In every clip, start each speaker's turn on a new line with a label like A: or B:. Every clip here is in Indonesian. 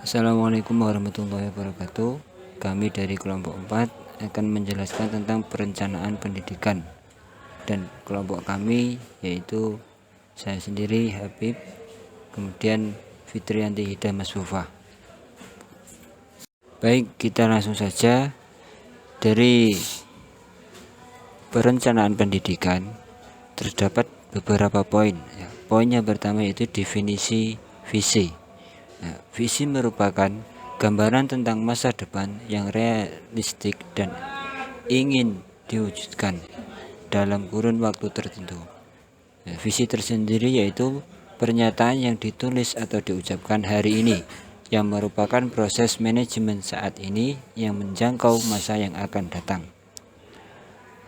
A: Assalamualaikum warahmatullahi wabarakatuh. Kami dari kelompok 4 akan menjelaskan tentang perencanaan pendidikan. Dan kelompok kami yaitu saya sendiri Habib, kemudian Fitriyanti Hida Masfufah. Baik, kita langsung saja. Dari perencanaan pendidikan terdapat beberapa poin. Poin yang pertama yaitu definisi visi. Visi merupakan gambaran tentang masa depan yang realistik dan ingin diwujudkan dalam kurun waktu tertentu. Visi tersendiri yaitu pernyataan yang ditulis atau diucapkan hari ini yang merupakan proses manajemen saat ini yang menjangkau masa yang akan datang.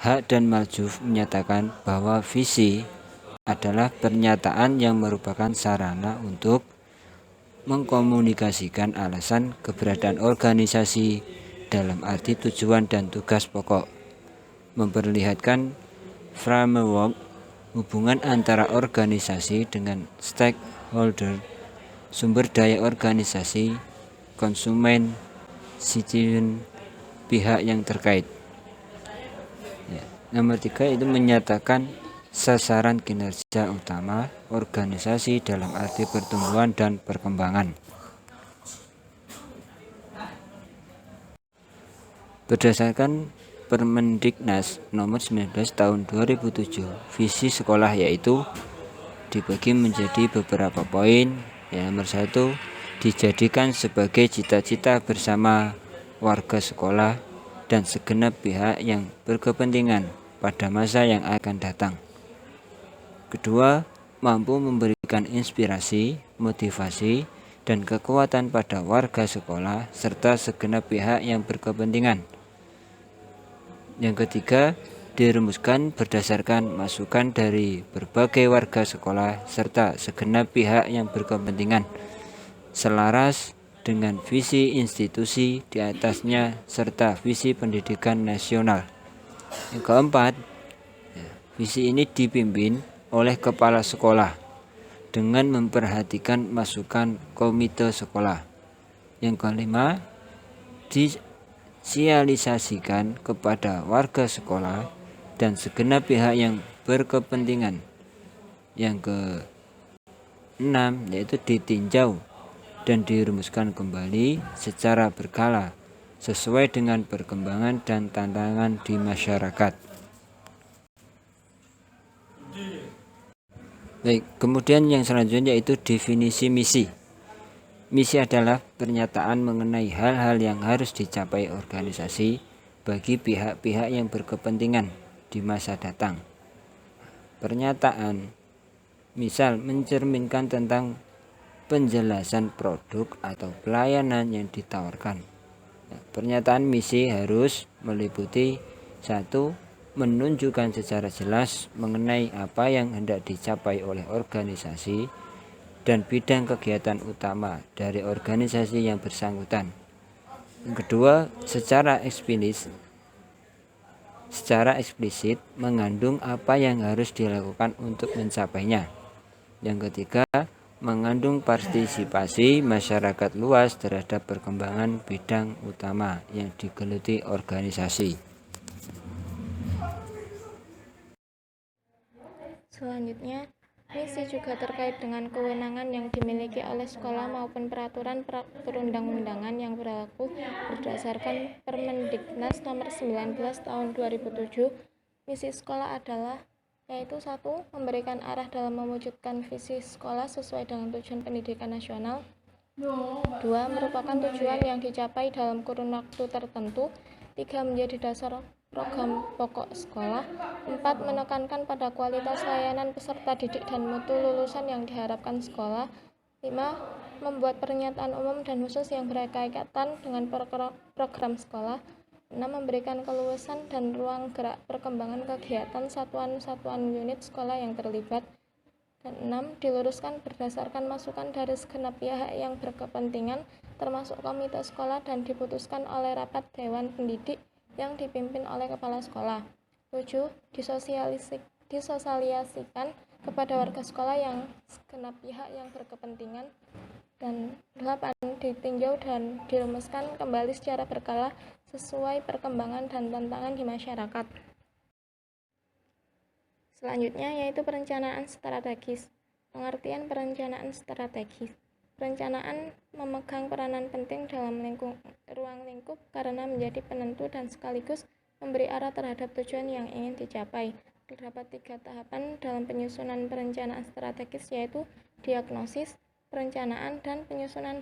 A: Hak dan Maljuf menyatakan bahwa visi adalah pernyataan yang merupakan sarana untuk mengkomunikasikan alasan keberadaan organisasi dalam arti tujuan dan tugas pokok, memperlihatkan framework hubungan antara organisasi dengan stakeholder, sumber daya organisasi, konsumen, citizen, pihak yang terkait. Nomor 3 itu menyatakan sasaran kinerja utama organisasi dalam arti pertumbuhan dan perkembangan. Berdasarkan Permendiknas nomor 19 tahun 2007, visi sekolah yaitu dibagi menjadi beberapa poin. Yang nomor 1, dijadikan sebagai cita-cita bersama warga sekolah dan segenap pihak yang berkepentingan pada masa yang akan datang. Kedua, mampu memberikan inspirasi, motivasi, dan kekuatan pada warga sekolah serta segenap pihak yang berkepentingan. Yang ketiga, dirumuskan berdasarkan masukan dari berbagai warga sekolah serta segenap pihak yang berkepentingan, selaras dengan visi institusi di atasnya serta visi pendidikan nasional. Yang keempat, visi ini dipimpin oleh kepala sekolah dengan memperhatikan masukan komite sekolah. Yang kelima, disosialisasikan kepada warga sekolah dan segenap pihak yang berkepentingan. Yang keenam, yaitu ditinjau dan dirumuskan kembali secara berkala sesuai dengan perkembangan dan tantangan di masyarakat. Baik, kemudian yang selanjutnya yaitu definisi misi. Misi adalah pernyataan mengenai hal-hal yang harus dicapai organisasi bagi pihak-pihak yang berkepentingan di masa datang. Pernyataan misal mencerminkan tentang penjelasan produk atau pelayanan yang ditawarkan. Pernyataan misi harus meliputi 1. Menunjukkan secara jelas mengenai apa yang hendak dicapai oleh organisasi dan bidang kegiatan utama dari organisasi yang bersangkutan. Yang kedua, secara eksplisit mengandung apa yang harus dilakukan untuk mencapainya. Yang ketiga, mengandung partisipasi masyarakat luas terhadap perkembangan bidang utama yang digeluti organisasi.
B: Selanjutnya, misi juga terkait dengan kewenangan yang dimiliki oleh sekolah maupun peraturan perundang-undangan yang berlaku berdasarkan Permendiknas nomor 19 tahun 2007. Misi sekolah adalah yaitu 1. Memberikan arah dalam mewujudkan visi sekolah sesuai dengan tujuan pendidikan nasional. 2. Merupakan tujuan yang dicapai dalam kurun waktu tertentu. 3. Menjadi dasar program pokok sekolah. 4. Menekankan pada kualitas layanan peserta didik dan mutu lulusan yang diharapkan sekolah. 5. Membuat pernyataan umum dan khusus yang berkaitan dengan program sekolah. 6. Memberikan keluasan dan ruang gerak perkembangan kegiatan satuan-satuan unit sekolah yang terlibat. Dan 6. Diluruskan berdasarkan masukan dari segenap pihak yang berkepentingan termasuk komite sekolah dan diputuskan oleh rapat dewan pendidik yang dipimpin oleh kepala sekolah. 7. Disosialisasikan kepada warga sekolah yang segenap pihak yang berkepentingan. dan 8 ditinjau dan dirumuskan kembali secara berkala sesuai perkembangan dan tantangan di masyarakat. Selanjutnya yaitu perencanaan strategis. Pengertian perencanaan strategis. Perencanaan memegang peranan penting dalam ruang lingkup karena menjadi penentu dan sekaligus memberi arah terhadap tujuan yang ingin dicapai. Terdapat 3 tahapan dalam penyusunan perencanaan strategis, yaitu diagnosis, perencanaan, dan penyusunan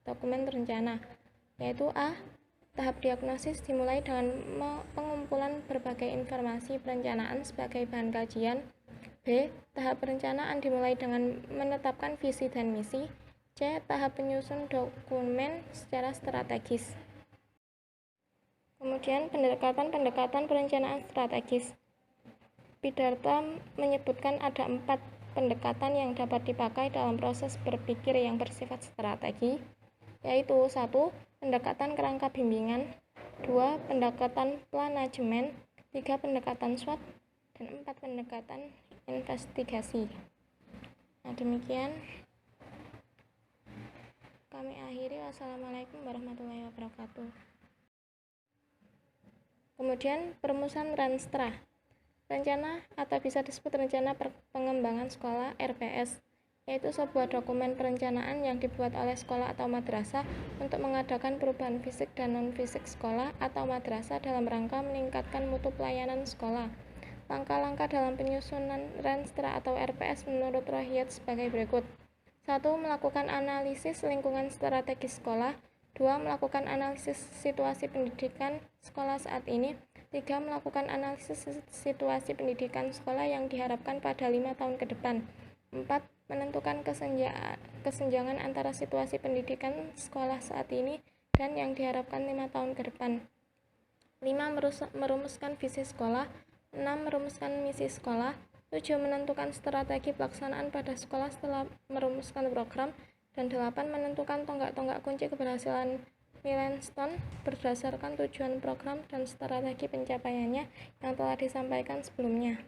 B: dokumen rencana. Yaitu A. Tahap diagnosis dimulai dengan pengumpulan berbagai informasi perencanaan sebagai bahan kajian. B. Tahap perencanaan dimulai dengan menetapkan visi dan misi. C. Tahap penyusun dokumen secara strategis. Kemudian pendekatan perencanaan strategis. Bidharta menyebutkan ada 4 pendekatan yang dapat dipakai dalam proses berpikir yang bersifat strategi, yaitu 1. Pendekatan kerangka bimbingan, 2. Pendekatan planajemen, 3. Pendekatan SWOT, dan 4. Pendekatan investigasi. Nah, demikian kami akhiri. Wassalamualaikum warahmatullahi wabarakatuh. Kemudian perumusan Renstra. Rencana atau bisa disebut Rencana Pengembangan Sekolah (RPS), yaitu sebuah dokumen perencanaan yang dibuat oleh sekolah atau madrasah untuk mengadakan perubahan fisik dan non-fisik sekolah atau madrasah dalam rangka meningkatkan mutu pelayanan sekolah. Langkah-langkah dalam penyusunan Renstra atau RPS menurut Rohiyat sebagai berikut. 1. Melakukan analisis lingkungan strategis sekolah. 2. Melakukan analisis situasi pendidikan sekolah saat ini. 3. Melakukan analisis situasi pendidikan sekolah yang diharapkan pada 5 tahun ke depan. 4. Menentukan kesenjangan antara situasi pendidikan sekolah saat ini dan yang diharapkan 5 tahun ke depan. 5. Merumuskan visi sekolah. 6. Merumuskan misi sekolah. 7. Menentukan strategi pelaksanaan pada sekolah setelah merumuskan program. Dan 8. Menentukan tonggak-tonggak kunci keberhasilan milestone berdasarkan tujuan program dan strategi pencapaiannya yang telah disampaikan sebelumnya.